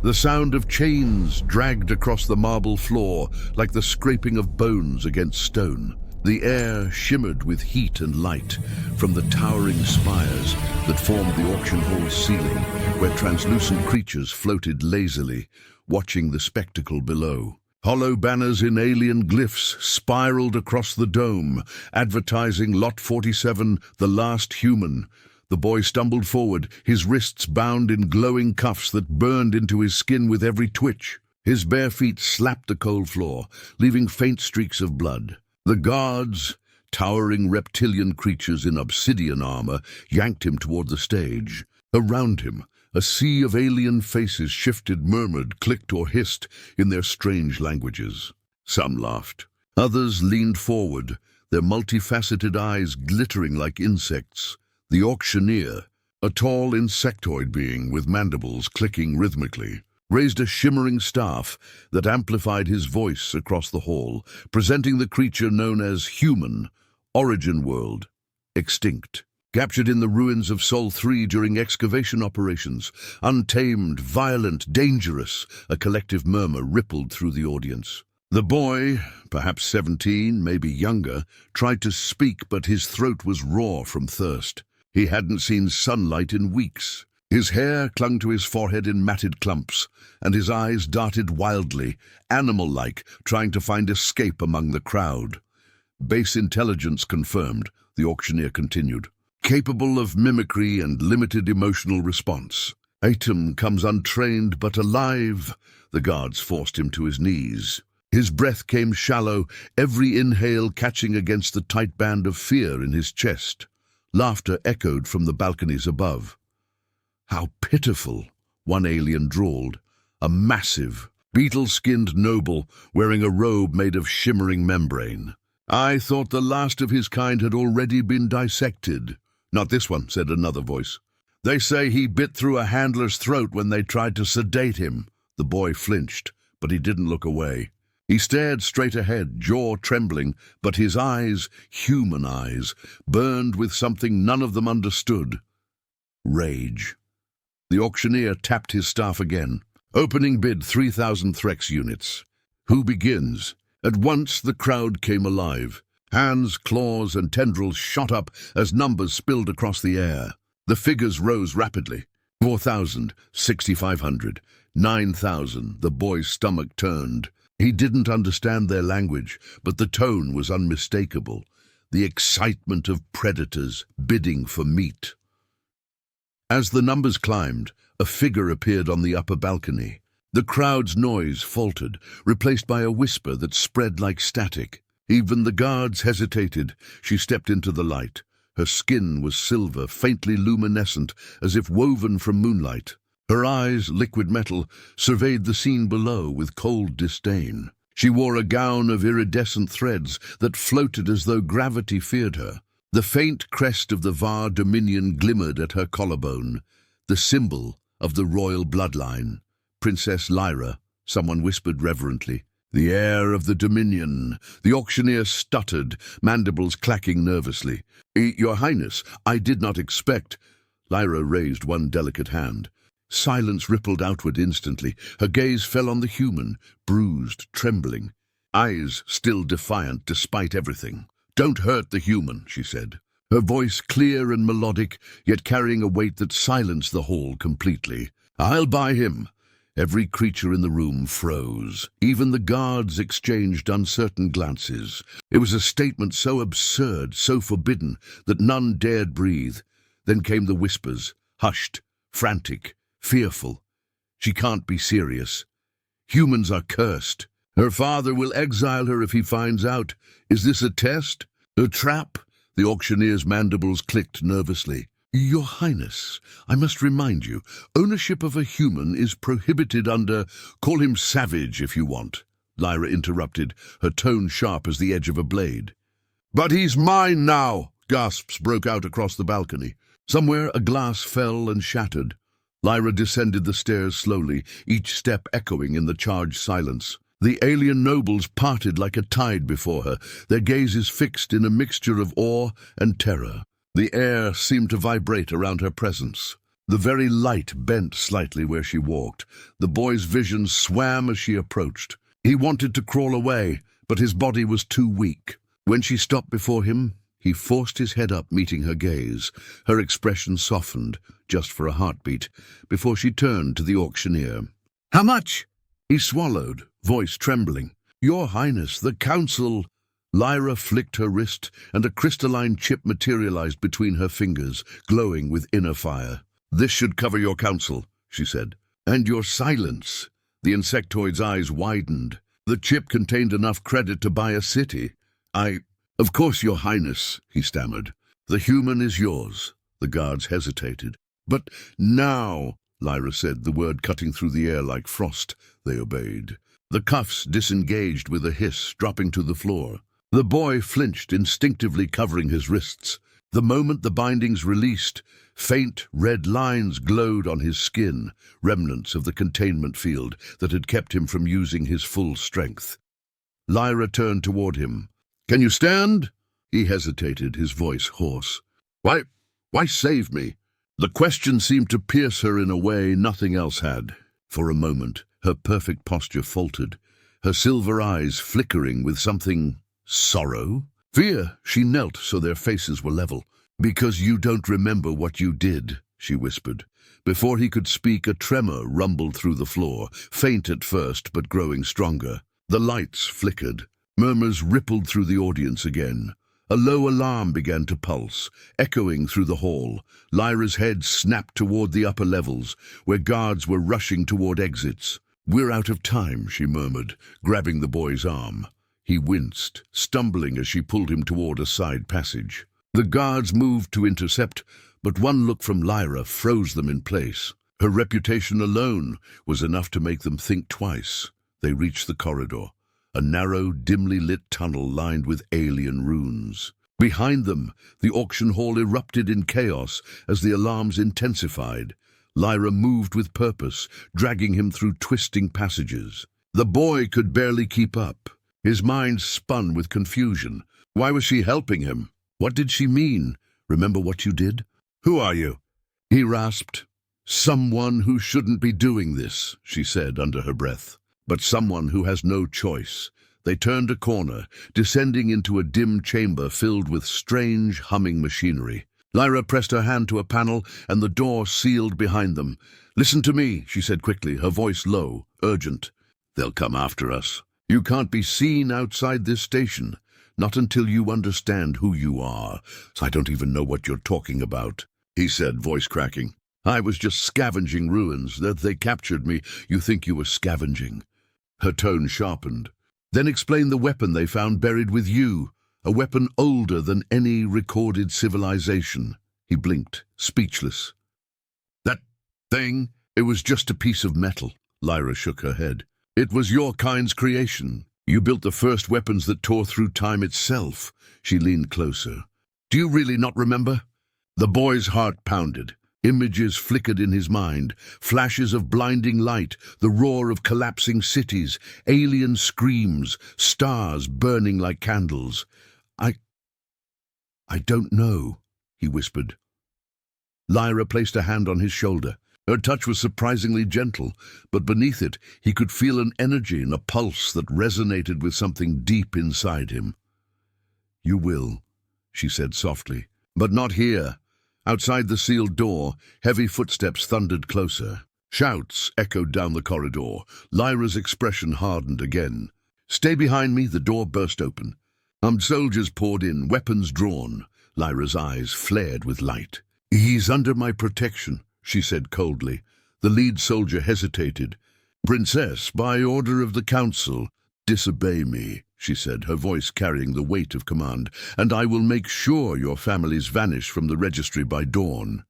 The sound of chains dragged across the marble floor like the scraping of bones against stone. The air shimmered with heat and light from the towering spires that formed the auction hall's ceiling, where translucent creatures floated lazily, watching the spectacle below. Hollow banners in alien glyphs spiraled across the dome, advertising Lot 47, the last human. The boy stumbled forward, his wrists bound in glowing cuffs that burned into his skin with every twitch. His bare feet slapped the cold floor, leaving faint streaks of blood. The guards, towering reptilian creatures in obsidian armor, yanked him toward the stage. Around him, a sea of alien faces shifted, murmured, clicked, or hissed in their strange languages. Some laughed. Others leaned forward, their multifaceted eyes glittering like insects. The auctioneer, a tall insectoid being with mandibles clicking rhythmically, raised a shimmering staff that amplified his voice across the hall, presenting the creature known as human, origin world, extinct. Captured in the ruins of Sol 3 during excavation operations, untamed, violent, dangerous, a collective murmur rippled through the audience. The boy, perhaps 17, maybe younger, tried to speak, but his throat was raw from thirst. He hadn't seen sunlight in weeks. His hair clung to his forehead in matted clumps, and his eyes darted wildly, animal-like, trying to find escape among the crowd. Base intelligence confirmed, the auctioneer continued. Capable of mimicry and limited emotional response. Item comes untrained but alive. The guards forced him to his knees. His breath came shallow, every inhale catching against the tight band of fear in his chest. Laughter echoed from the balconies above. "How pitiful," one alien drawled. A massive, beetle-skinned noble wearing a robe made of shimmering membrane. "I thought the last of his kind had already been dissected." "Not this one," said another voice. "They say he bit through a handler's throat when they tried to sedate him." The boy flinched, but he didn't look away. He stared straight ahead, jaw trembling, but his eyes, human eyes, burned with something none of them understood. Rage. The auctioneer tapped his staff again. "Opening bid 3,000 Threx units. Who begins?" At once the crowd came alive. Hands, claws, and tendrils shot up as numbers spilled across the air. The figures rose rapidly. 4,000, 6,500, 9,000. The boy's stomach turned. He didn't understand their language, but the tone was unmistakable. The excitement of predators bidding for meat. As the numbers climbed, a figure appeared on the upper balcony. The crowd's noise faltered, replaced by a whisper that spread like static. Even the guards hesitated. She stepped into the light. Her skin was silver, faintly luminescent, as if woven from moonlight. Her eyes, liquid metal, surveyed the scene below with cold disdain. She wore a gown of iridescent threads that floated as though gravity feared her. The faint crest of the Var Dominion glimmered at her collarbone, the symbol of the royal bloodline. "Princess Lyra," someone whispered reverently. "The heir of the Dominion." The auctioneer stuttered, mandibles clacking nervously. "Your Highness, I did not expect—" Lyra raised one delicate hand. Silence rippled outward instantly. Her gaze fell on the human, bruised, trembling. Eyes still defiant despite everything. "Don't hurt the human," she said. Her voice clear and melodic, yet carrying a weight that silenced the hall completely. "I'll buy him." Every creature in the room froze. Even the guards exchanged uncertain glances. It was a statement so absurd, so forbidden, that none dared breathe. Then came the whispers, hushed, frantic, fearful. "She can't be serious. Humans are cursed. Her father will exile her if he finds out. Is this a test? A trap?" The auctioneer's mandibles clicked nervously. "Your Highness, I must remind you, ownership of a human is prohibited under—" "Call him savage if you want," Lyra interrupted, her tone sharp as the edge of a blade. "But he's mine now!" Gasps broke out across the balcony. Somewhere a glass fell and shattered. Lyra descended the stairs slowly, each step echoing in the charged silence. The alien nobles parted like a tide before her, their gazes fixed in a mixture of awe and terror. The air seemed to vibrate around her presence. The very light bent slightly where she walked. The boy's vision swam as she approached. He wanted to crawl away, but his body was too weak. When she stopped before him, he forced his head up, meeting her gaze. Her expression softened, just for a heartbeat, before she turned to the auctioneer. "How much?" He swallowed, voice trembling. "Your Highness, the Council—" Lyra flicked her wrist, and a crystalline chip materialized between her fingers, glowing with inner fire. "This should cover your counsel," she said. "And your silence." The insectoid's eyes widened. "The chip contained enough credit to buy a city." Of course, Your Highness," he stammered. "The human is yours." The guards hesitated. "But now," Lyra said, the word cutting through the air like frost. They obeyed. The cuffs disengaged with a hiss, dropping to the floor. The boy flinched, instinctively covering his wrists. The moment the bindings released, faint red lines glowed on his skin, remnants of the containment field that had kept him from using his full strength. Lyra turned toward him. "Can you stand?" He hesitated, his voice hoarse. Why save me?" The question seemed to pierce her in a way nothing else had. For a moment, her perfect posture faltered, her silver eyes flickering with something— sorrow? Fear. She knelt so their faces were level. "Because you don't remember what you did," she whispered. Before he could speak, a tremor rumbled through the floor, faint at first but growing stronger. The lights flickered. Murmurs rippled through the audience again. A low alarm began to pulse, echoing through the hall. Lyra's head snapped toward the upper levels, where guards were rushing toward exits. "We're out of time," she murmured, grabbing the boy's arm. He winced, stumbling as she pulled him toward a side passage. The guards moved to intercept, but one look from Lyra froze them in place. Her reputation alone was enough to make them think twice. They reached the corridor. A narrow, dimly lit tunnel lined with alien runes. Behind them, the auction hall erupted in chaos as the alarms intensified. Lyra moved with purpose, dragging him through twisting passages. The boy could barely keep up. His mind spun with confusion. Why was she helping him? What did she mean? "Remember what you did?" "Who are you?" he rasped. "Someone who shouldn't be doing this," she said under her breath. "But someone who has no choice." They turned a corner, descending into a dim chamber filled with strange, humming machinery. Lyra pressed her hand to a panel, and the door sealed behind them. "Listen to me," she said quickly, her voice low, urgent. "They'll come after us. You can't be seen outside this station. Not until you understand who you are." "I don't even know what you're talking about," he said, voice cracking. "I was just scavenging ruins. That they captured me. You think you were scavenging." Her tone sharpened. "Then explain the weapon they found buried with you. A weapon older than any recorded civilization." He blinked, speechless. "That thing? It was just a piece of metal." Lyra shook her head. "It was your kind's creation. You built the first weapons that tore through time itself." She leaned closer. "Do you really not remember?" The boy's heart pounded. Images flickered in his mind, flashes of blinding light, the roar of collapsing cities, alien screams, stars burning like candles. I don't know," he whispered. Lyra placed a hand on his shoulder. Her touch was surprisingly gentle, but beneath it he could feel an energy and a pulse that resonated with something deep inside him. "You will," she said softly. "But not here." Outside the sealed door, heavy footsteps thundered closer. Shouts echoed down the corridor. Lyra's expression hardened again. "Stay behind me." The door burst open. Armed soldiers poured in, weapons drawn. Lyra's eyes flared with light. "He's under my protection," she said coldly. The lead soldier hesitated. "Princess, by order of the council." "Disobey me," she said, her voice carrying the weight of command, "and I will make sure your families vanish from the registry by dawn."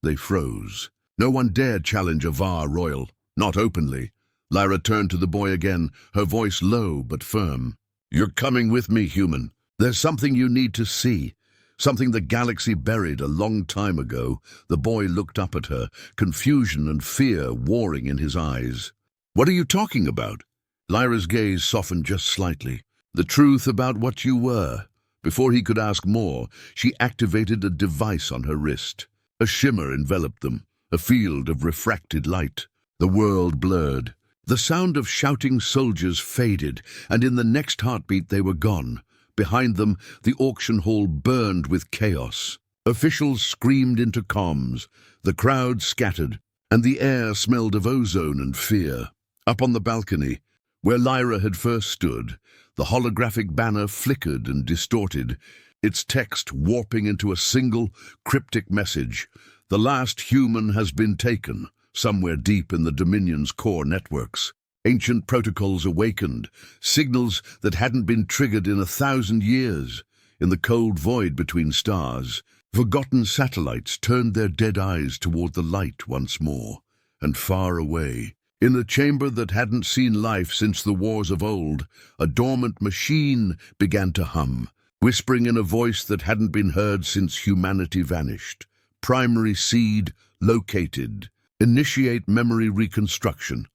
They froze. No one dared challenge a Var royal, not openly. Lyra turned to the boy again, her voice low but firm. "You're coming with me, human. There's something you need to see. Something the galaxy buried a long time ago." The boy looked up at her, confusion and fear warring in his eyes. "What are you talking about?" Lyra's gaze softened just slightly. "The truth about what you were." Before he could ask more, she activated a device on her wrist. A shimmer enveloped them, a field of refracted light. The world blurred. The sound of shouting soldiers faded, and in the next heartbeat they were gone. Behind them, the auction hall burned with chaos. Officials screamed into comms. The crowd scattered, and the air smelled of ozone and fear. Up on the balcony, where Lyra had first stood, the holographic banner flickered and distorted, its text warping into a single, cryptic message. The last human has been taken, somewhere deep in the Dominion's core networks. Ancient protocols awakened, signals that hadn't been triggered in 1,000 years. In the cold void between stars, forgotten satellites turned their dead eyes toward the light once more, and far away. In a chamber that hadn't seen life since the wars of old, a dormant machine began to hum, whispering in a voice that hadn't been heard since humanity vanished. Primary seed located. Initiate memory reconstruction.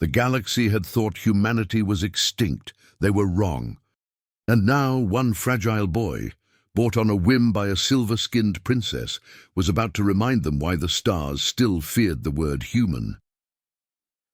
The galaxy had thought humanity was extinct. They were wrong. And now one fragile boy, bought on a whim by a silver-skinned princess, was about to remind them why the stars still feared the word human.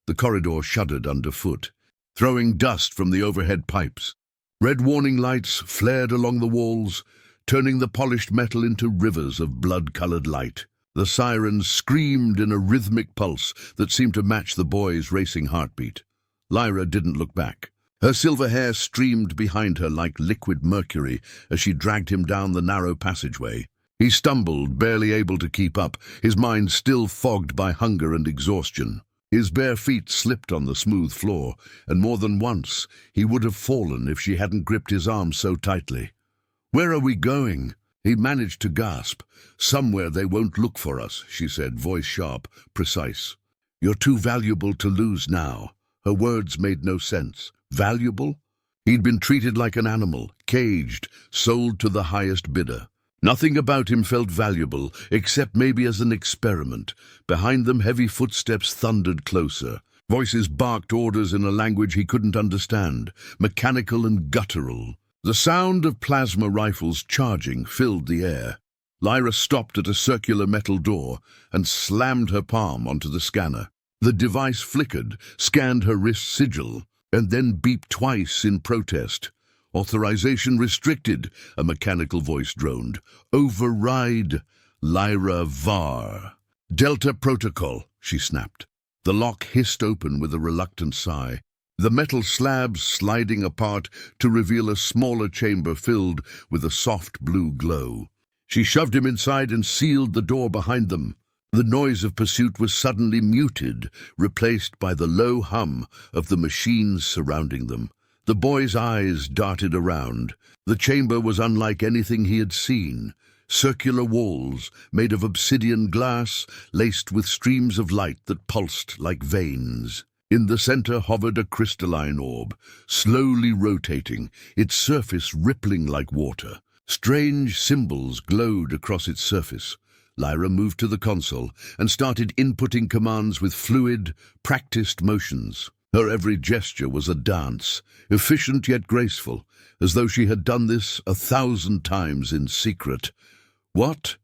The corridor shuddered underfoot, throwing dust from the overhead pipes. Red warning lights flared along the walls, turning the polished metal into rivers of blood-colored light. The sirens screamed in a rhythmic pulse that seemed to match the boy's racing heartbeat. Lyra didn't look back. Her silver hair streamed behind her like liquid mercury as she dragged him down the narrow passageway. He stumbled, barely able to keep up, his mind still fogged by hunger and exhaustion. His bare feet slipped on the smooth floor, and more than once he would have fallen if she hadn't gripped his arm so tightly. "Where are we going?" He managed to gasp. "Somewhere they won't look for us," she said, voice sharp, precise. "You're too valuable to lose now." Her words made no sense. Valuable? He'd been treated like an animal, caged, sold to the highest bidder. Nothing about him felt valuable, except maybe as an experiment. Behind them, heavy footsteps thundered closer. Voices barked orders in a language he couldn't understand, mechanical and guttural. The sound of plasma rifles charging filled the air. Lyra stopped at a circular metal door and slammed her palm onto the scanner. The device flickered, scanned her wrist sigil, and then beeped twice in protest. "Authorization restricted," a mechanical voice droned. "Override, Lyra Var." "Delta Protocol," she snapped. The lock hissed open with a reluctant sigh, the metal slabs sliding apart to reveal a smaller chamber filled with a soft blue glow. She shoved him inside and sealed the door behind them. The noise of pursuit was suddenly muted, replaced by the low hum of the machines surrounding them. The boy's eyes darted around. The chamber was unlike anything he had seen. Circular walls, made of obsidian glass, laced with streams of light that pulsed like veins. In the center hovered a crystalline orb, slowly rotating, its surface rippling like water. Strange symbols glowed across its surface. Lyra moved to the console and started inputting commands with fluid, practiced motions. Her every gesture was a dance, efficient yet graceful, as though she had done this 1,000 times in secret. "What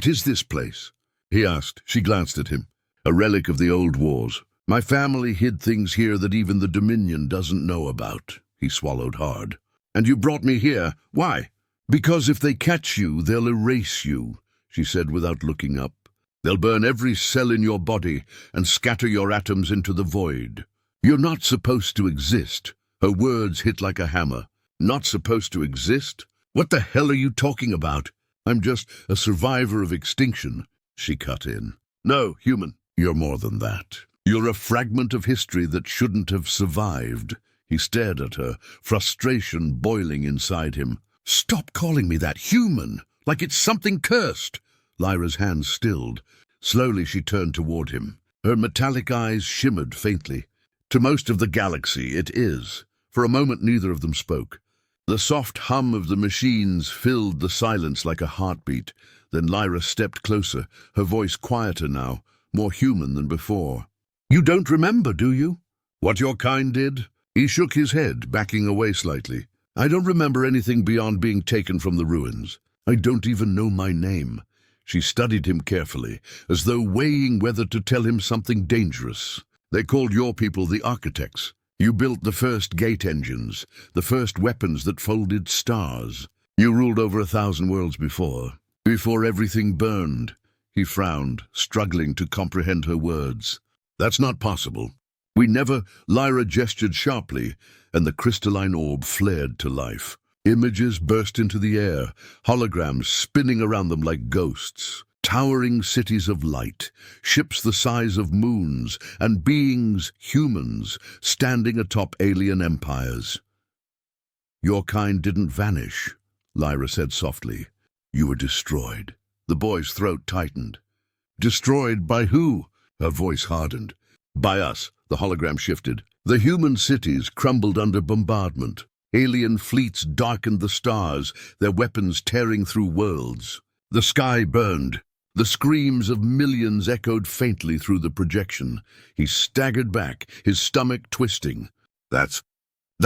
is this place?" he asked. She glanced at him. "A relic of the old wars. My family hid things here that even the Dominion doesn't know about." He swallowed hard. "And you brought me here. Why?" "Because if they catch you, they'll erase you," she said without looking up. "They'll burn every cell in your body and scatter your atoms into the void. You're not supposed to exist." Her words hit like a hammer. "Not supposed to exist? What the hell are you talking about?" "I'm just a survivor of extinction," she cut in. "No, human. You're more than that. You're a fragment of history that shouldn't have survived." He stared at her, frustration boiling inside him. "Stop calling me that, human, like it's something cursed." Lyra's hands stilled. Slowly she turned toward him. Her metallic eyes shimmered faintly. "To most of the galaxy, it is." For a moment neither of them spoke. The soft hum of the machines filled the silence like a heartbeat. Then Lyra stepped closer, her voice quieter now, more human than before. "You don't remember, do you? What your kind did?" He shook his head, backing away slightly. "I don't remember anything beyond being taken from the ruins. I don't even know my name." She studied him carefully, as though weighing whether to tell him something dangerous. They called your people the architects. You built the first gate engines, the first weapons that folded stars. You ruled over 1,000 worlds before everything burned. He frowned, struggling to comprehend her words. That's not possible. We never... Lyra gestured sharply, and the crystalline orb flared to life. Images burst into the air, holograms spinning around them like ghosts. Towering cities of light, ships the size of moons, and beings, humans, standing atop alien empires. Your kind didn't vanish, Lyra said softly. You were destroyed. The boy's throat tightened. Destroyed by who? Her voice hardened. By us, the hologram shifted. The human cities crumbled under bombardment. Alien fleets darkened the stars, their weapons tearing through worlds. The sky burned. The screams of millions echoed faintly through the projection. He staggered back, his stomach twisting. That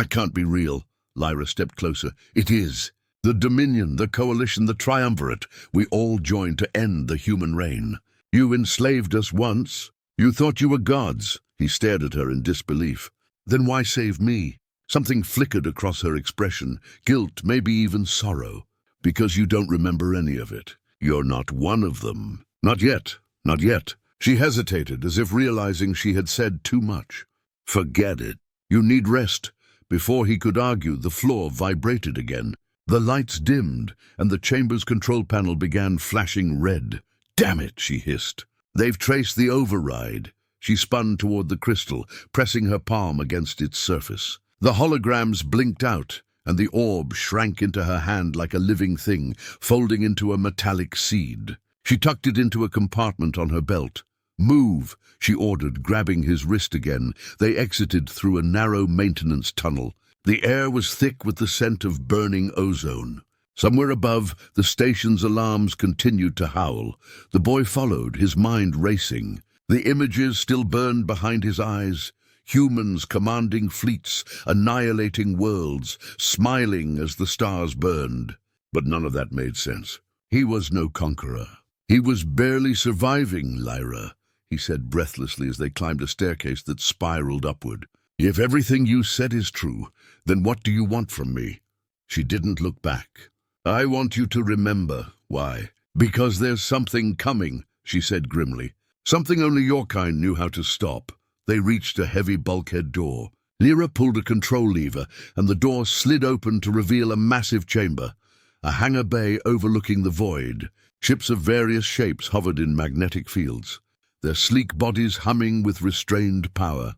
can't be real. Lyra stepped closer. It is. The Dominion, the Coalition, the Triumvirate. We all joined to end the human reign. You enslaved us once. You thought you were gods. He stared at her in disbelief. Then why save me? Something flickered across her expression. Guilt, maybe even sorrow. Because you don't remember any of it. You're not one of them. Not yet. Not yet. She hesitated, as if realizing she had said too much. Forget it. You need rest. Before he could argue, the floor vibrated again. The lights dimmed, and the chamber's control panel began flashing red. Damn it, she hissed. They've traced the override. She spun toward the crystal, pressing her palm against its surface. The holograms blinked out, and the orb shrank into her hand like a living thing, folding into a metallic seed. She tucked it into a compartment on her belt. Move, she ordered, grabbing his wrist again. They exited through a narrow maintenance tunnel. The air was thick with the scent of burning ozone. Somewhere above, the station's alarms continued to howl. The boy followed, his mind racing. The images still burned behind his eyes. Humans commanding fleets, annihilating worlds, smiling as the stars burned. But none of that made sense. He was no conqueror. He was barely surviving, Lyra, he said breathlessly as they climbed a staircase that spiraled upward. If everything you said is true, then what do you want from me? She didn't look back. I want you to remember. Why? Because there's something coming, she said grimly. Something only your kind knew how to stop. They reached a heavy bulkhead door. Lyra pulled a control lever, and the door slid open to reveal a massive chamber. A hangar bay overlooking the void. Ships of various shapes hovered in magnetic fields, their sleek bodies humming with restrained power.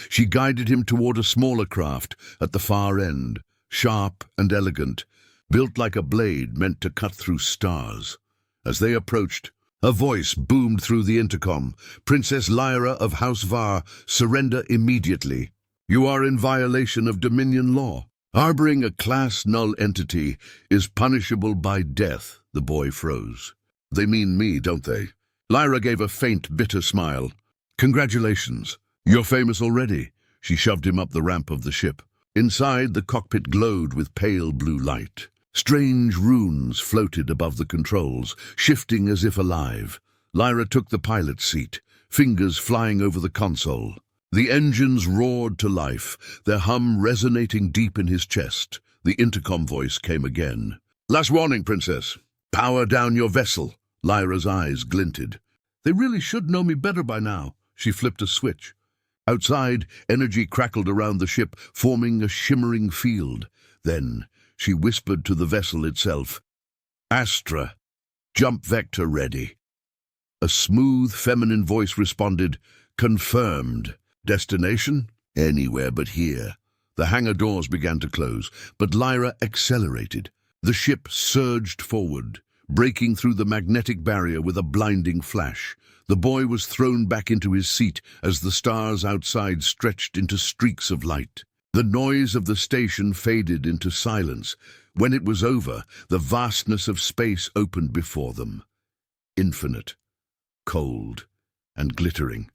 She guided him toward a smaller craft at the far end, sharp and elegant, built like a blade meant to cut through stars. As they approached, a voice boomed through the intercom. Princess Lyra of House Var, surrender immediately. You are in violation of Dominion law. Harboring a class null entity is punishable by death, the boy froze. They mean me, don't they? Lyra gave a faint, bitter smile. Congratulations. You're famous already. She shoved him up the ramp of the ship. Inside, the cockpit glowed with pale blue light. Strange runes floated above the controls, shifting as if alive. Lyra took the pilot's seat, fingers flying over the console. The engines roared to life, their hum resonating deep in his chest. The intercom voice came again. Last warning, Princess. Power down your vessel. Lyra's eyes glinted. They really should know me better by now. She flipped a switch. Outside, energy crackled around the ship, forming a shimmering field. Then she whispered to the vessel itself, Astra, jump vector ready. A smooth, feminine voice responded, confirmed. Destination? Anywhere but here. The hangar doors began to close, but Lyra accelerated. The ship surged forward, breaking through the magnetic barrier with a blinding flash. The boy was thrown back into his seat as the stars outside stretched into streaks of light. The noise of the station faded into silence. When it was over, the vastness of space opened before them. Infinite, cold, and glittering.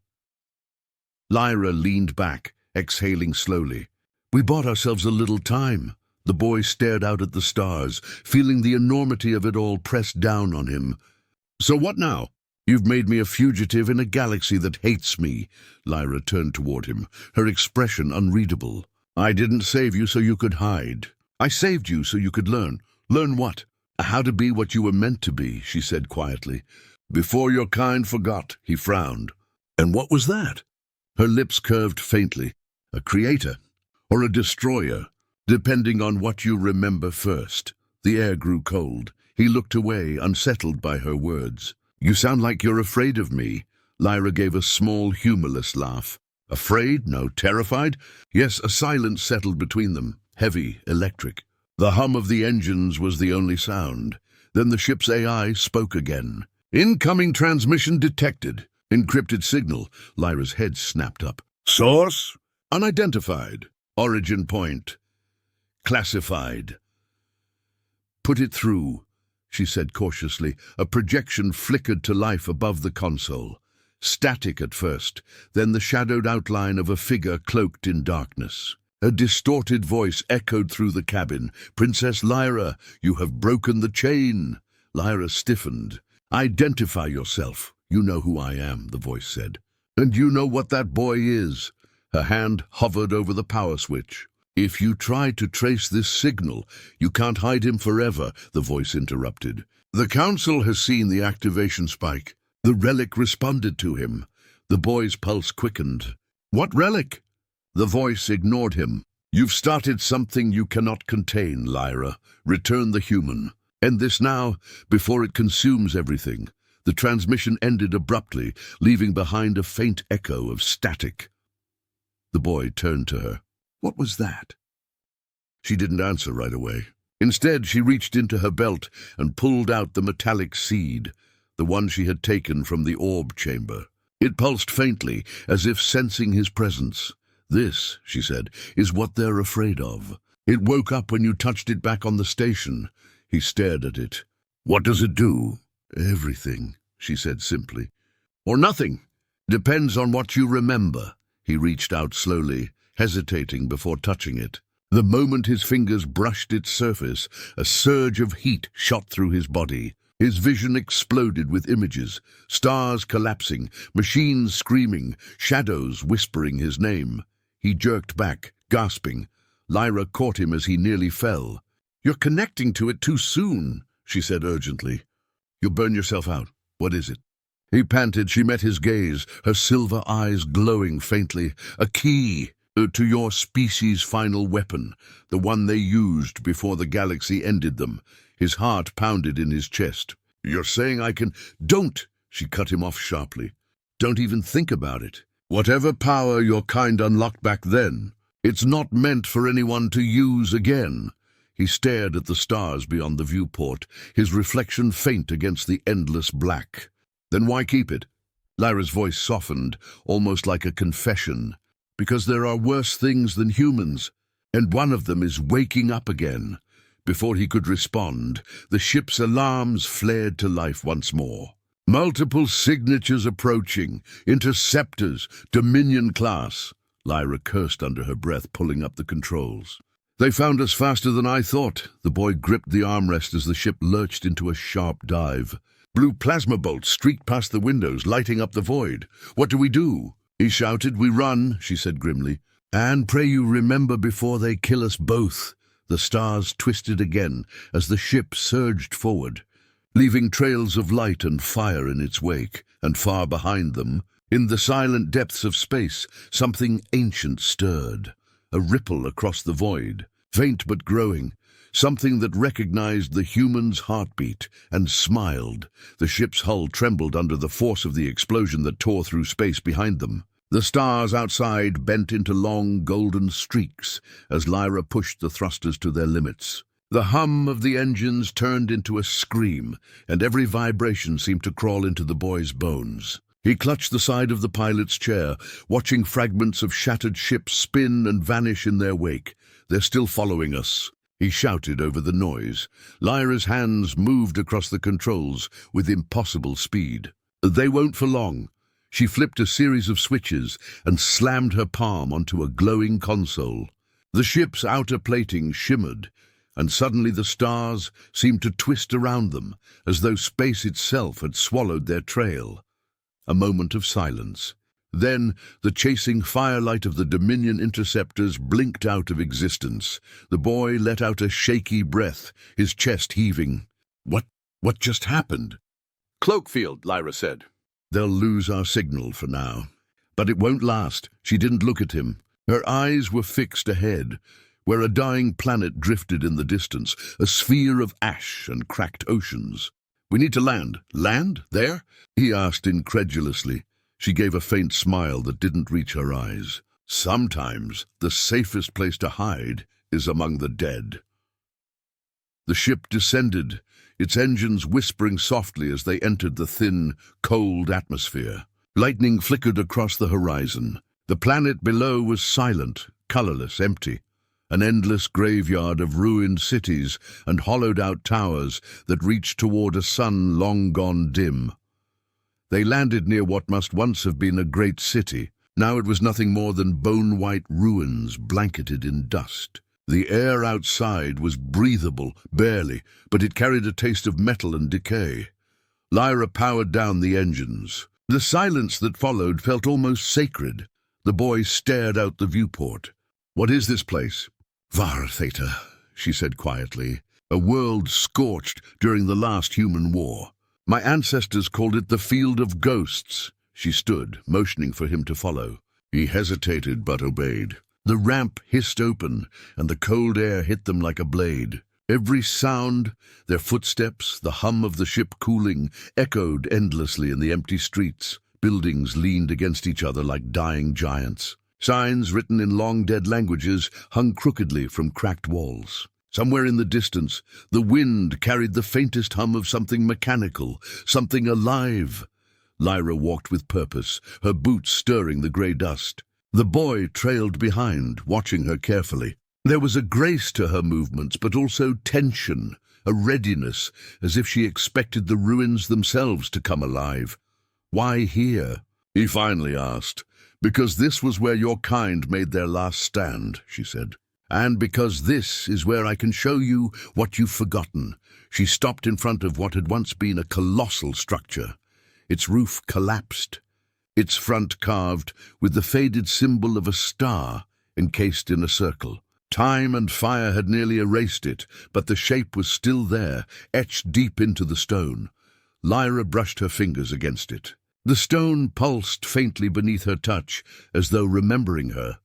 Lyra leaned back, exhaling slowly. We bought ourselves a little time. The boy stared out at the stars, feeling the enormity of it all pressed down on him. So what now? You've made me a fugitive in a galaxy that hates me. Lyra turned toward him, her expression unreadable. I didn't save you so you could hide. I saved you so you could learn. Learn what? How to be what you were meant to be, she said quietly. Before your kind forgot, he frowned. And what was that? Her lips curved faintly. A creator, or a destroyer, depending on what you remember first. The air grew cold. He looked away, unsettled by her words. You sound like you're afraid of me. Lyra gave a small, humorless laugh. Afraid? No. Terrified? Yes, a silence settled between them, heavy, electric. The hum of the engines was the only sound. Then the ship's AI spoke again. Incoming transmission detected. Encrypted signal. Lyra's head snapped up. Source? Unidentified. Origin point. Classified. Put it through, she said cautiously. A projection flickered to life above the console. Static at first, then the shadowed outline of a figure cloaked in darkness. A distorted voice echoed through the cabin. Princess Lyra, you have broken the chain. Lyra stiffened. Identify yourself. You know who I am, the voice said. And you know what that boy is. Her hand hovered over the power switch. If you try to trace this signal, you can't hide him forever, the voice interrupted. The Council has seen the activation spike. The relic responded to him. The boy's pulse quickened. What relic? The voice ignored him. You've started something you cannot contain, Lyra. Return the human. End this now, before it consumes everything. The transmission ended abruptly, leaving behind a faint echo of static. The boy turned to her. What was that? She didn't answer right away. Instead, she reached into her belt and pulled out the metallic seed, the one she had taken from the orb chamber. It pulsed faintly, as if sensing his presence. This, she said, is what they're afraid of. It woke up when you touched it back on the station. He stared at it. What does it do? Everything, she said simply. Or nothing. Depends on what you remember. He reached out slowly, hesitating before touching it. The moment his fingers brushed its surface, a surge of heat shot through his body. His vision exploded with images, stars collapsing, machines screaming, shadows whispering his name. He jerked back, gasping. Lyra caught him as he nearly fell. You're connecting to it too soon, she said urgently. You'll burn yourself out. What is it? He panted. She met his gaze, her silver eyes glowing faintly. A key to your species' final weapon, the one they used before the galaxy ended them. His heart pounded in his chest. You're saying I can— Don't! She cut him off sharply. Don't even think about it. Whatever power your kind unlocked back then, it's not meant for anyone to use again. He stared at the stars beyond the viewport, his reflection faint against the endless black. Then why keep it? Lyra's voice softened, almost like a confession. Because there are worse things than humans, and one of them is waking up again. Before he could respond, the ship's alarms flared to life once more. Multiple signatures approaching, interceptors, Dominion class. Lyra cursed under her breath, pulling up the controls. They found us faster than I thought. The boy gripped the armrest as the ship lurched into a sharp dive. Blue plasma bolts streaked past the windows, lighting up the void. What do we do? He shouted. We run, she said grimly. And pray you remember before they kill us both. The stars twisted again as the ship surged forward, leaving trails of light and fire in its wake, and far behind them, in the silent depths of space, something ancient stirred. A ripple across the void, faint but growing, something that recognized the human's heartbeat and smiled. The ship's hull trembled under the force of the explosion that tore through space behind them. The stars outside bent into long golden streaks as Lyra pushed the thrusters to their limits. The hum of the engines turned into a scream, and every vibration seemed to crawl into the boy's bones. He clutched the side of the pilot's chair, watching fragments of shattered ships spin and vanish in their wake. They're still following us, he shouted over the noise. Lyra's hands moved across the controls with impossible speed. They won't for long. She flipped a series of switches and slammed her palm onto a glowing console. The ship's outer plating shimmered, and suddenly the stars seemed to twist around them, as though space itself had swallowed their trail. A moment of silence. Then the chasing firelight of the Dominion interceptors blinked out of existence. The boy let out a shaky breath, his chest heaving. What just happened? Cloak field, Lyra said. They'll lose our signal for now. But it won't last. She didn't look at him. Her eyes were fixed ahead, where a dying planet drifted in the distance, a sphere of ash and cracked oceans. We need to land. Land? There? He asked incredulously. She gave a faint smile that didn't reach her eyes. Sometimes the safest place to hide is among the dead. The ship descended, its engines whispering softly as they entered the thin, cold atmosphere. Lightning flickered across the horizon. The planet below was silent, colorless, empty. An endless graveyard of ruined cities and hollowed-out towers that reached toward a sun long gone dim. They landed near what must once have been a great city. Now it was nothing more than bone-white ruins blanketed in dust. The air outside was breathable, barely, but it carried a taste of metal and decay. Lyra powered down the engines. The silence that followed felt almost sacred. The boy stared out the viewport. "What is this place?" "Var Theta," she said quietly. "A world scorched during the last human war. My ancestors called it the Field of Ghosts." She stood, motioning for him to follow. He hesitated but obeyed. The ramp hissed open, and the cold air hit them like a blade. Every sound, their footsteps, the hum of the ship cooling, echoed endlessly in the empty streets. Buildings leaned against each other like dying giants. Signs written in long-dead languages hung crookedly from cracked walls. Somewhere in the distance, the wind carried the faintest hum of something mechanical, something alive. Lyra walked with purpose, her boots stirring the grey dust. The boy trailed behind, watching her carefully. There was a grace to her movements, but also tension, a readiness, as if she expected the ruins themselves to come alive. "Why here?" he finally asked. "Because this was where your kind made their last stand," she said. "And because this is where I can show you what you've forgotten." She stopped in front of what had once been a colossal structure. Its roof collapsed, its front carved with the faded symbol of a star encased in a circle. Time and fire had nearly erased it, but the shape was still there, etched deep into the stone. Lyra brushed her fingers against it. The stone pulsed faintly beneath her touch, as though remembering her.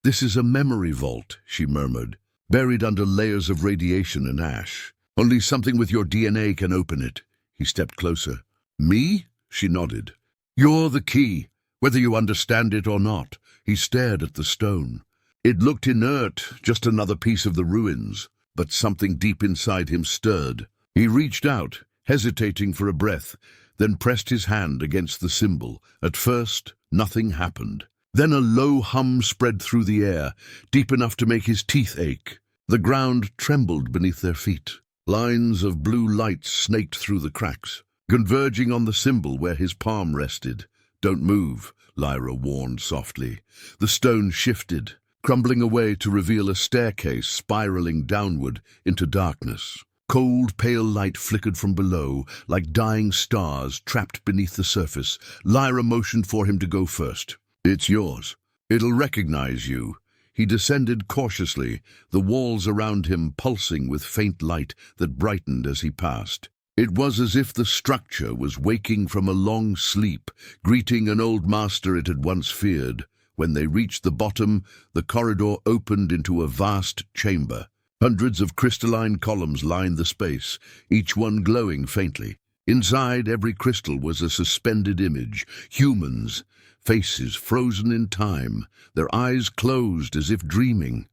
"This is a memory vault," she murmured, "buried under layers of radiation and ash. Only something with your DNA can open it." He stepped closer. "Me?" She nodded. "You're the key, whether you understand it or not." He stared at the stone. It looked inert, just another piece of the ruins, but something deep inside him stirred. He reached out, hesitating for a breath, then pressed his hand against the symbol. At first, nothing happened. Then a low hum spread through the air, deep enough to make his teeth ache. The ground trembled beneath their feet. Lines of blue light snaked through the cracks, converging on the symbol where his palm rested. "Don't move," Lyra warned softly. The stone shifted, crumbling away to reveal a staircase spiraling downward into darkness. Cold, pale light flickered from below, like dying stars trapped beneath the surface. Lyra motioned for him to go first. "It's yours. It'll recognize you." He descended cautiously, the walls around him pulsing with faint light that brightened as he passed. It was as if the structure was waking from a long sleep, greeting an old master it had once feared. When they reached the bottom, the corridor opened into a vast chamber. Hundreds of crystalline columns lined the space, each one glowing faintly. Inside every crystal was a suspended image, humans, faces frozen in time, their eyes closed as if dreaming.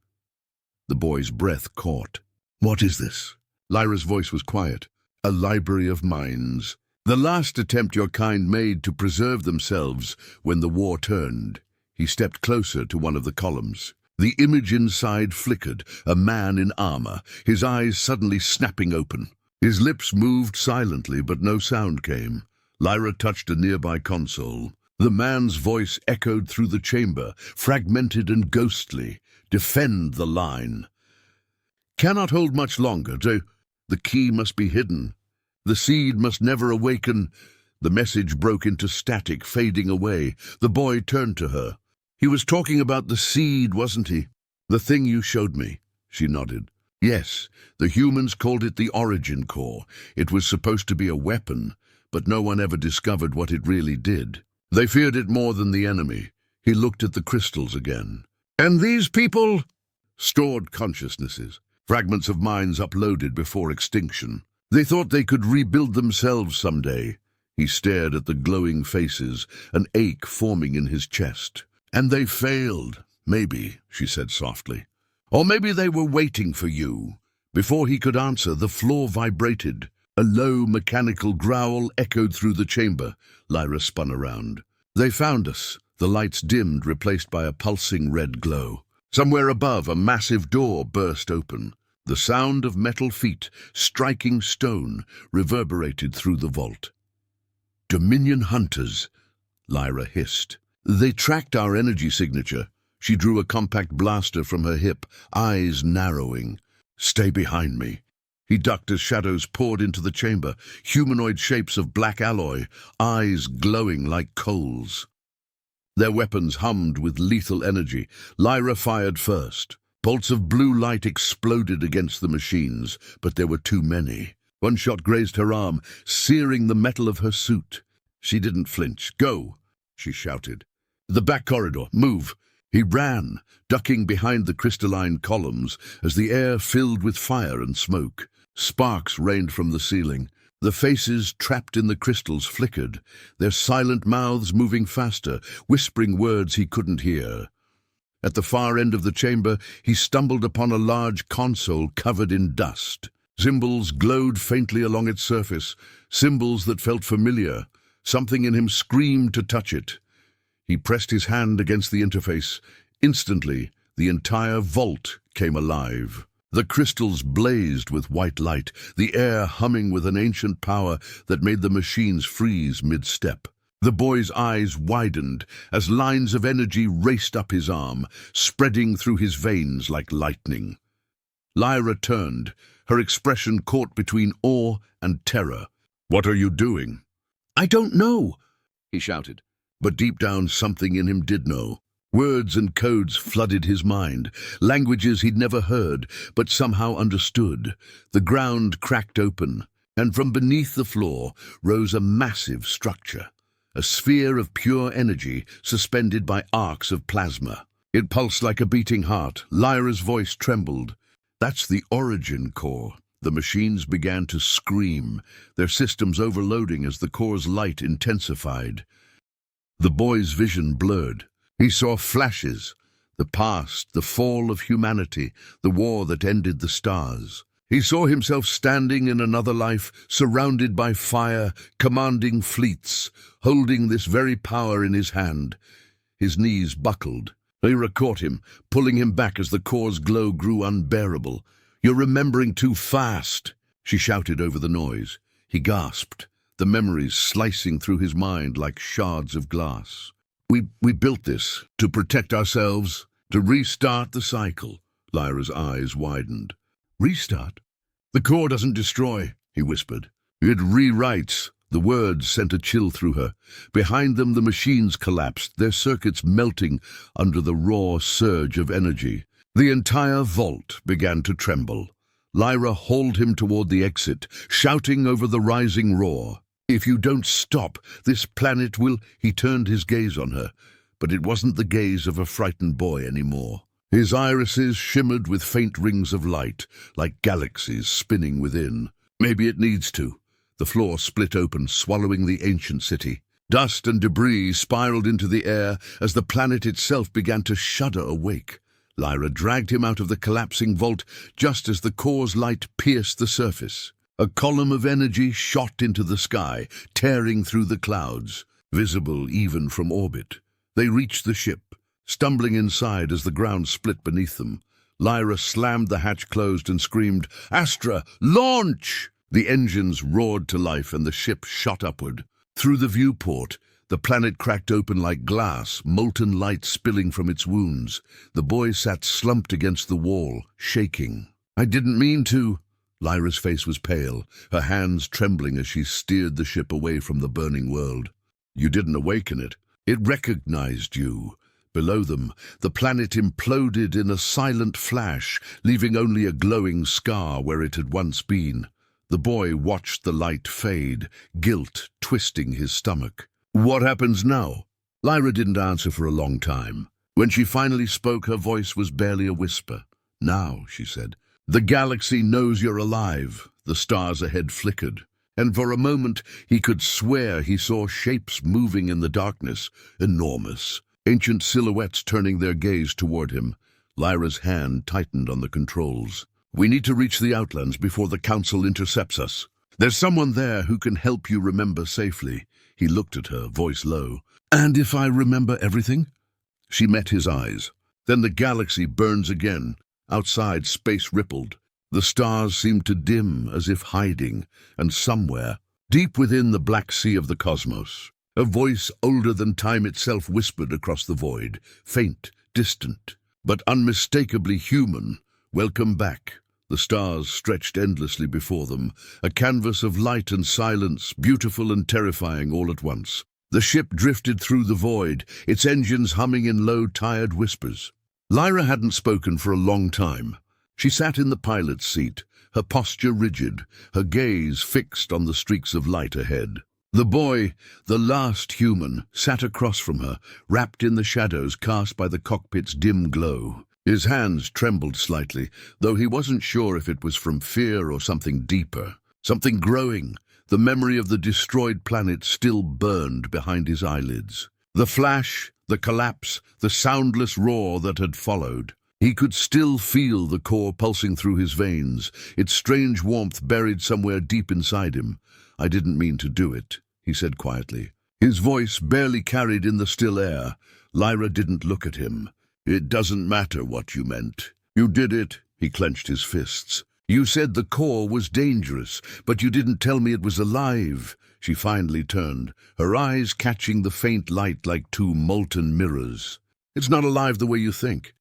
The boy's breath caught. "What is this?" Lyra's voice was quiet. "A library of minds. The last attempt your kind made to preserve themselves when the war turned." He stepped closer to one of the columns. The image inside flickered, a man in armor, his eyes suddenly snapping open. His lips moved silently, but no sound came. Lyra touched a nearby console. The man's voice echoed through the chamber, fragmented and ghostly. "Defend the line." cannot hold much longer. The key must be hidden. The seed must never awaken. The message broke into static, fading away. The boy turned to her. He was talking about the seed, wasn't he? The thing you showed me. She nodded. Yes, the humans called it the origin core. It was supposed to be a weapon, but no one ever discovered what it really did. They feared it more than the enemy. He looked at the crystals again. And these people? Stored consciousnesses, fragments of minds uploaded before extinction. They thought they could rebuild themselves someday. He stared at the glowing faces, an ache forming in his chest. And they failed. Maybe, she said softly. Or maybe they were waiting for you. Before he could answer, the floor vibrated. A low, mechanical growl echoed through the chamber. Lyra spun around. They found us. The lights dimmed, replaced by a pulsing red glow. Somewhere above, a massive door burst open. The sound of metal feet striking stone reverberated through the vault. Dominion hunters, Lyra hissed. They tracked our energy signature. She drew a compact blaster from her hip, eyes narrowing. Stay behind me. He ducked as shadows poured into the chamber, humanoid shapes of black alloy, eyes glowing like coals. Their weapons hummed with lethal energy. Lyra fired first. Bolts of blue light exploded against the machines, but there were too many. One shot grazed her arm, searing the metal of her suit. She didn't flinch. Go, she shouted. The back corridor, move. He ran, ducking behind the crystalline columns as the air filled with fire and smoke. Sparks rained from the ceiling. The faces trapped in the crystals flickered, their silent mouths moving faster, whispering words he couldn't hear. At the far end of the chamber, he stumbled upon a large console covered in dust. Symbols glowed faintly along its surface, symbols that felt familiar. Something in him screamed to touch it. He pressed his hand against the interface. Instantly, the entire vault came alive. The crystals blazed with white light, the air humming with an ancient power that made the machines freeze mid-step. The boy's eyes widened as lines of energy raced up his arm, spreading through his veins like lightning. Lyra turned, her expression caught between awe and terror. "What are you doing?" "I don't know," he shouted. But deep down, something in him did know. Words and codes flooded his mind, languages he'd never heard, but somehow understood. The ground cracked open, and from beneath the floor rose a massive structure, a sphere of pure energy suspended by arcs of plasma. It pulsed like a beating heart. Lyra's voice trembled. "That's the origin core." The machines began to scream, their systems overloading as the core's light intensified. The boy's vision blurred. He saw flashes, the past, the fall of humanity, the war that ended the stars. He saw himself standing in another life, surrounded by fire, commanding fleets, holding this very power in his hand. His knees buckled. Lyra caught him, pulling him back as the core's glow grew unbearable. "You're remembering too fast," she shouted over the noise. He gasped, the memories slicing through his mind like shards of glass. We built this to protect ourselves, to restart the cycle." Lyra's eyes widened. "Restart? The core doesn't destroy," he whispered. "It rewrites." The words sent a chill through her. Behind them, the machines collapsed, their circuits melting under the raw surge of energy. The entire vault began to tremble. Lyra hauled him toward the exit, shouting over the rising roar. "If you don't stop, this planet will—" He turned his gaze on her, but it wasn't the gaze of a frightened boy anymore. His irises shimmered with faint rings of light, like galaxies spinning within. "Maybe it needs to." The floor split open, swallowing the ancient city. Dust and debris spiraled into the air as the planet itself began to shudder awake. Lyra dragged him out of the collapsing vault just as the core's light pierced the surface. A column of energy shot into the sky, tearing through the clouds, visible even from orbit. They reached the ship, stumbling inside as the ground split beneath them. Lyra slammed the hatch closed and screamed, "Astra, launch!" The engines roared to life and the ship shot upward. Through the viewport, the planet cracked open like glass, molten light spilling from its wounds. The boy sat slumped against the wall, shaking. I didn't mean to. Lyra's face was pale, her hands trembling as she steered the ship away from the burning world. You didn't awaken it. It recognized you. Below them, the planet imploded in a silent flash, leaving only a glowing scar where it had once been. The boy watched the light fade, guilt twisting his stomach. What happens now? Lyra didn't answer for a long time. When she finally spoke, her voice was barely a whisper. Now, she said, the galaxy knows you're alive. The stars ahead flickered, and for a moment he could swear he saw shapes moving in the darkness, enormous, ancient silhouettes turning their gaze toward him. Lyra's hand tightened on the controls. We need to reach the Outlands before the Council intercepts us. There's someone there who can help you remember safely. He looked at her, voice low. And if I remember everything? She met his eyes. Then the galaxy burns again. Outside, space rippled. The stars seemed to dim as if hiding, and somewhere, deep within the black sea of the cosmos, a voice older than time itself whispered across the void, faint, distant, but unmistakably human. Welcome back. The stars stretched endlessly before them, a canvas of light and silence, beautiful and terrifying all at once. The ship drifted through the void, its engines humming in low, tired whispers. Lyra hadn't spoken for a long time. She sat in the pilot's seat, her posture rigid, her gaze fixed on the streaks of light ahead. The boy, the last human, sat across from her, wrapped in the shadows cast by the cockpit's dim glow. His hands trembled slightly, though he wasn't sure if it was from fear or something deeper, something growing. The memory of the destroyed planet still burned behind his eyelids. The flash, the collapse, the soundless roar that had followed. He could still feel the core pulsing through his veins, its strange warmth buried somewhere deep inside him. I didn't mean to do it, he said quietly. His voice barely carried in the still air. Lyra didn't look at him. It doesn't matter what you meant. You did it, he clenched his fists. You said the core was dangerous, but you didn't tell me it was alive. She finally turned, her eyes catching the faint light like two molten mirrors. It's not alive the way you think.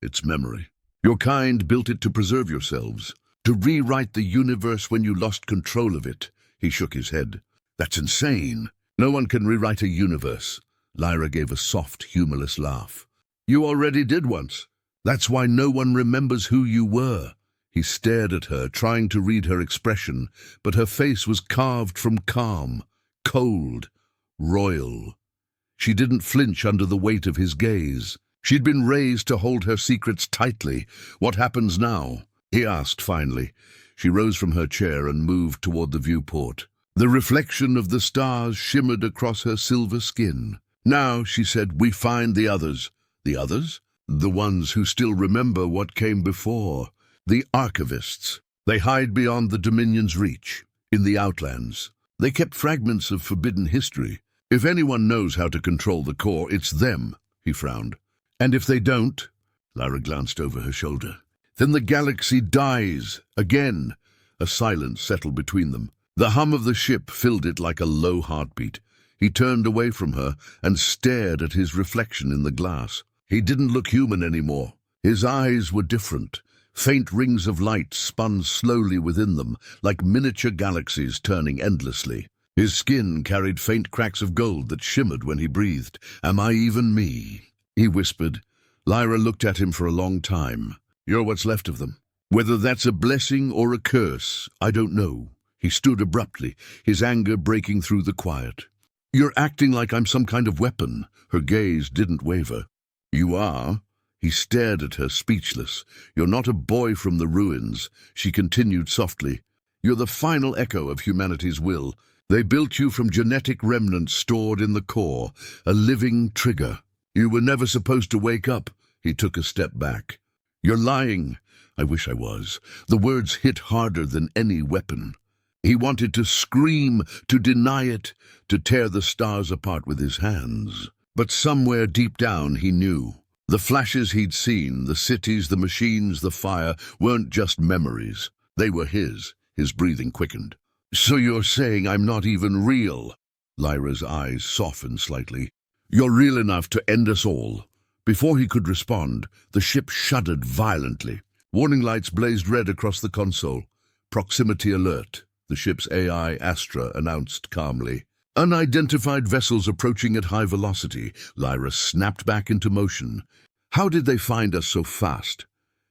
It's memory. Your kind built it to preserve yourselves, to rewrite the universe when you lost control of it. He shook his head. That's insane. No one can rewrite a universe. Lyra gave a soft, humorless laugh. You already did once. That's why no one remembers who you were. He stared at her, trying to read her expression, but her face was carved from calm, cold, royal. She didn't flinch under the weight of his gaze. She'd been raised to hold her secrets tightly. What happens now? He asked finally. She rose from her chair and moved toward the viewport. The reflection of the stars shimmered across her silver skin. Now, she said, we find the others. The others? The ones who still remember what came before. The archivists. They hide beyond the Dominion's reach, in the Outlands. They kept fragments of forbidden history. If anyone knows how to control the core, it's them, he frowned. And if they don't, Lyra glanced over her shoulder, then the galaxy dies, again. A silence settled between them. The hum of the ship filled it like a low heartbeat. He turned away from her and stared at his reflection in the glass. He didn't look human anymore. His eyes were different. Faint rings of light spun slowly within them, like miniature galaxies turning endlessly. His skin carried faint cracks of gold that shimmered when he breathed. Am I even me? He whispered. Lyra looked at him for a long time. You're what's left of them. Whether that's a blessing or a curse, I don't know. He stood abruptly, his anger breaking through the quiet. You're acting like I'm some kind of weapon. Her gaze didn't waver. You are? He stared at her, speechless. You're not a boy from the ruins. She continued softly. You're the final echo of humanity's will. They built you from genetic remnants stored in the core, a living trigger. You were never supposed to wake up. He took a step back. You're lying. I wish I was. The words hit harder than any weapon. He wanted to scream, to deny it, to tear the stars apart with his hands. But somewhere deep down he knew. The flashes he'd seen, the cities, the machines, the fire, weren't just memories. They were his. His breathing quickened. So you're saying I'm not even real? Lyra's eyes softened slightly. You're real enough to end us all. Before he could respond, the ship shuddered violently. Warning lights blazed red across the console. Proximity alert, the ship's AI Astra announced calmly. Unidentified vessels approaching at high velocity. Lyra snapped back into motion. How did they find us so fast?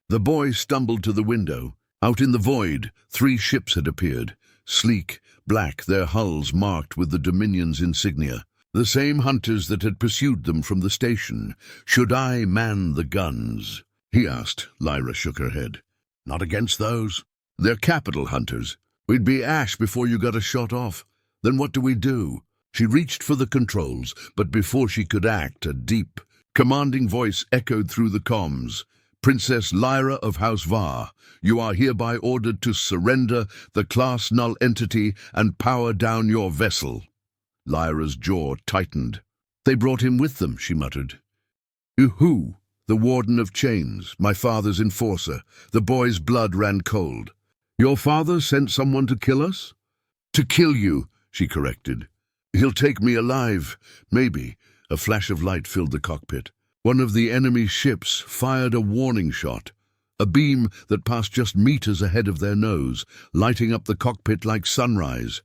The boy stumbled to the window. Out in the void, 3 ships had appeared. Sleek, black, their hulls marked with the Dominion's insignia. The same hunters that had pursued them from the station. Should I man the guns? He asked. Lyra shook her head. Not against those. They're capital hunters. We'd be ash before you got a shot off. Then what do we do? She reached for the controls, but before she could act, a deep, commanding voice echoed through the comms. Princess Lyra of House Var, you are hereby ordered to surrender the class null entity and power down your vessel. Lyra's jaw tightened. They brought him with them, she muttered. Who? The Warden of Chains, my father's enforcer. The boy's blood ran cold. Your father sent someone to kill us? To kill you, she corrected. He'll take me alive. Maybe. A flash of light filled the cockpit. One of the enemy ships fired a warning shot, a beam that passed just meters ahead of their nose, lighting up the cockpit like sunrise.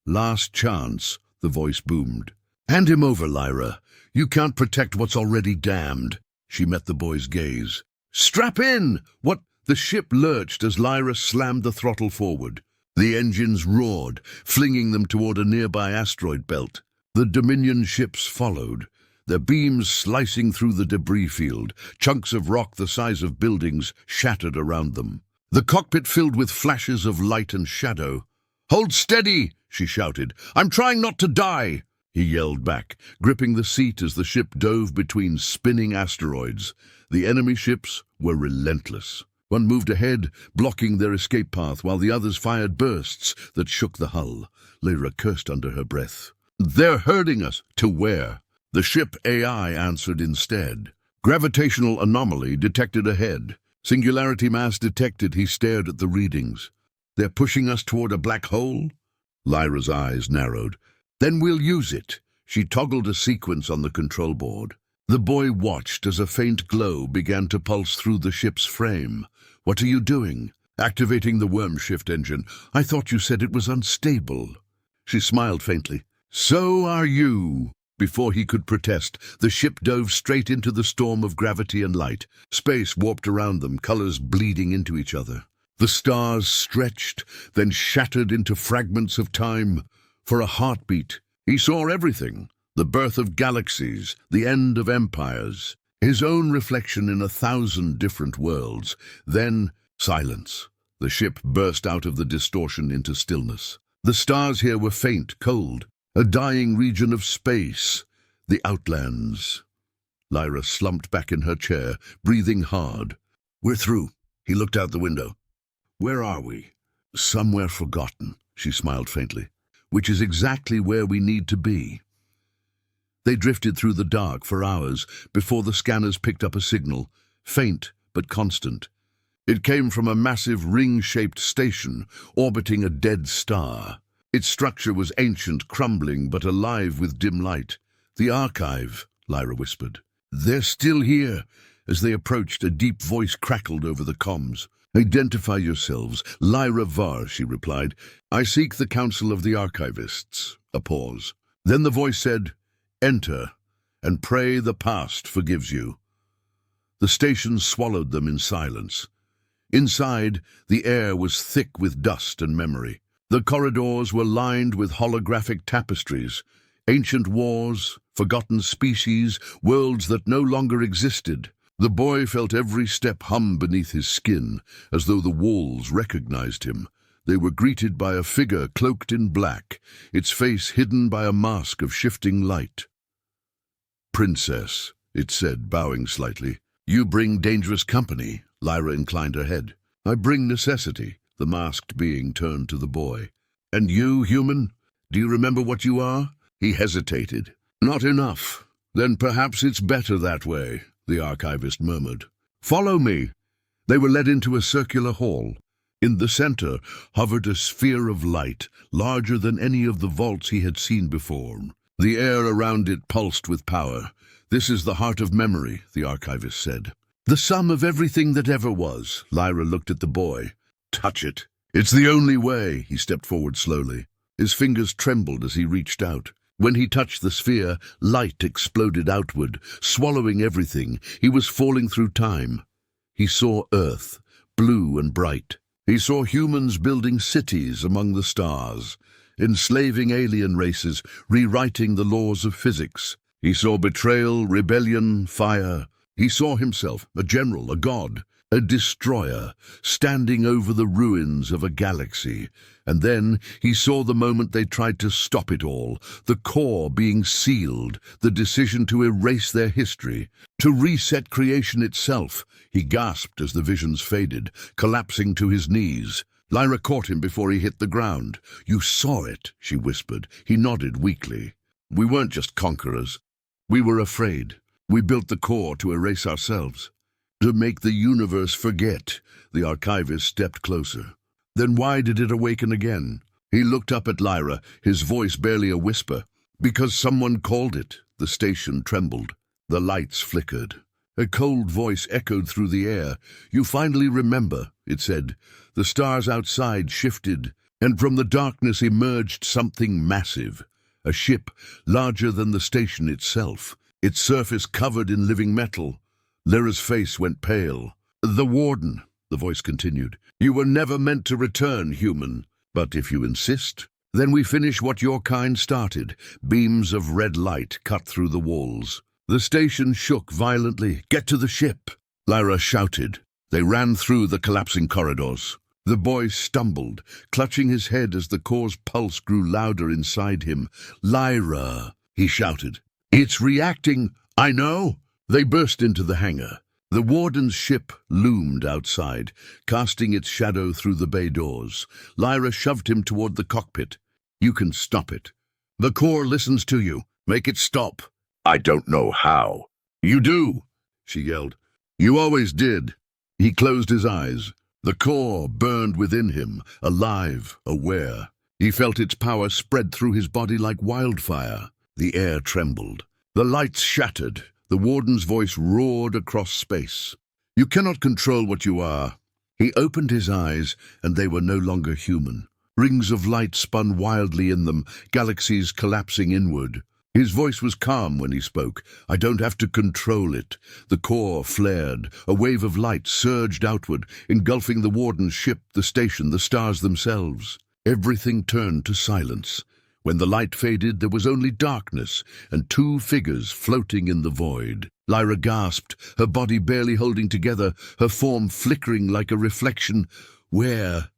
Last chance, the voice boomed. Hand him over, Lyra. You can't protect what's already damned. She met the boy's gaze. Strap in! What? The ship lurched as Lyra slammed the throttle forward. The engines roared, flinging them toward a nearby asteroid belt. The Dominion ships followed, their beams slicing through the debris field, chunks of rock the size of buildings shattered around them. The cockpit filled with flashes of light and shadow. Hold steady, she shouted. I'm trying not to die. He yelled back, gripping the seat as the ship dove between spinning asteroids. The enemy ships were relentless. One moved ahead, blocking their escape path, while the others fired bursts that shook the hull. Lyra cursed under her breath. They're herding us. To where? The ship AI answered instead. Gravitational anomaly detected ahead. Singularity mass detected. He stared at the readings. They're pushing us toward a black hole? Lyra's eyes narrowed. Then we'll use it. She toggled a sequence on the control board. The boy watched as a faint glow began to pulse through the ship's frame. What are you doing? Activating the worm shift engine. I thought you said it was unstable. She smiled faintly. So are you. Before he could protest, the ship dove straight into the storm of gravity and light. Space warped around them, colors bleeding into each other. The stars stretched, then shattered into fragments of time. For a heartbeat, he saw everything. The birth of galaxies, the end of empires, his own reflection in 1,000 different worlds. Then, silence. The ship burst out of the distortion into stillness. The stars here were faint, cold, a dying region of space, the Outlands. Lyra slumped back in her chair, breathing hard. We're through. He looked out the window. Where are we? Somewhere forgotten, she smiled faintly, which is exactly where we need to be. They drifted through the dark for hours before the scanners picked up a signal, faint but constant. It came from a massive ring-shaped station orbiting a dead star. Its structure was ancient, crumbling, but alive with dim light. The archive, Lyra whispered. They're still here. As they approached, a deep voice crackled over the comms. Identify yourselves. Lyra Var, she replied. I seek the Council of the Archivists. A pause. Then the voice said, Enter, and pray the past forgives you. The station swallowed them in silence. Inside, the air was thick with dust and memory. The corridors were lined with holographic tapestries, ancient wars, forgotten species, worlds that no longer existed. The boy felt every step hum beneath his skin, as though the walls recognized him. They were greeted by a figure cloaked in black, its face hidden by a mask of shifting light. Princess, it said, bowing slightly. You bring dangerous company. Lyra inclined her head. I bring necessity. The masked being turned to the boy. And you, human? Do you remember what you are? He hesitated. Not enough. Then perhaps it's better that way, the archivist murmured. Follow me. They were led into a circular hall. In the center hovered a sphere of light, larger than any of the vaults he had seen before. The air around it pulsed with power. This is the heart of memory, the archivist said. The sum of everything that ever was. Lyra looked at the boy. Touch it. It's the only way. He stepped forward slowly. His fingers trembled as he reached out. When he touched the sphere, light exploded outward, swallowing everything. He was falling through time. He saw Earth, blue and bright. He saw humans building cities among the stars, enslaving alien races, rewriting the laws of physics. He saw betrayal, rebellion, fire. He saw himself, a general, a god, a destroyer, standing over the ruins of a galaxy. And then he saw the moment they tried to stop it all, the core being sealed, the decision to erase their history, to reset creation itself. He gasped as the visions faded, collapsing to his knees. Lyra caught him before he hit the ground. "You saw it," she whispered. He nodded weakly. "We weren't just conquerors. We were afraid. We built the core to erase ourselves, to make the universe forget." The archivist stepped closer. "Then why did it awaken again?" He looked up at Lyra, his voice barely a whisper. "Because someone called it." The station trembled. The lights flickered. A cold voice echoed through the air. "You finally remember," it said. The stars outside shifted, and from the darkness emerged something massive. A ship larger than the station itself, its surface covered in living metal. Lyra's face went pale. "The Warden," the voice continued. "You were never meant to return, human. But if you insist, then we finish what your kind started." Beams of red light cut through the walls. The station shook violently. "Get to the ship!" Lyra shouted. They ran through the collapsing corridors. The boy stumbled, clutching his head as the core's pulse grew louder inside him. "Lyra," he shouted. "It's reacting." "I know." They burst into the hangar. The Warden's ship loomed outside, casting its shadow through the bay doors. Lyra shoved him toward the cockpit. "You can stop it. The core listens to you. Make it stop." "I don't know how." "You do," she yelled. "You always did." He closed his eyes. The core burned within him, alive, aware. He felt its power spread through his body like wildfire. The air trembled. The lights shattered. The Warden's voice roared across space. "You cannot control what you are." He opened his eyes, and they were no longer human. Rings of light spun wildly in them, galaxies collapsing inward. His voice was calm when he spoke. "I don't have to control it." The core flared. A wave of light surged outward, engulfing the Warden's ship, the station, the stars themselves. Everything turned to silence. When the light faded, there was only darkness and two figures floating in the void. Lyra gasped, her body barely holding together, her form flickering like a reflection. Where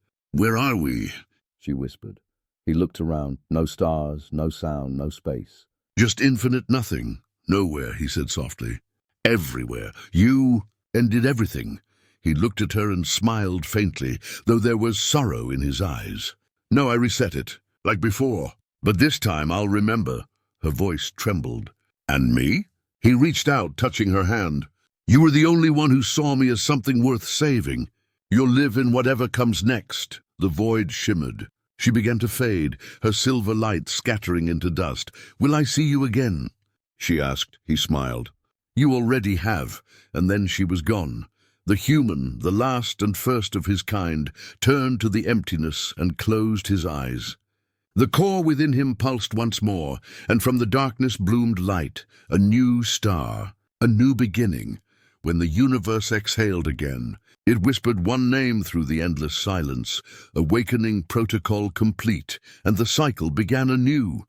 are we?" she whispered. He looked around. No stars, no sound, no space. "Just infinite nothing." "Nowhere," he said softly. "Everywhere. You ended everything." He looked at her and smiled faintly, though there was sorrow in his eyes. "No, I reset it, like before. But this time I'll remember." Her voice trembled. "And me?" He reached out, touching her hand. "You were the only one who saw me as something worth saving. You'll live in whatever comes next." The void shimmered. She began to fade, her silver light scattering into dust. "Will I see you again?" she asked. He smiled. "You already have." And then she was gone. The human, the last and first of his kind, turned to the emptiness and closed his eyes. The core within him pulsed once more, and from the darkness bloomed light, a new star, a new beginning. When the universe exhaled again, it whispered one name through the endless silence, awakening protocol complete, and the cycle began anew.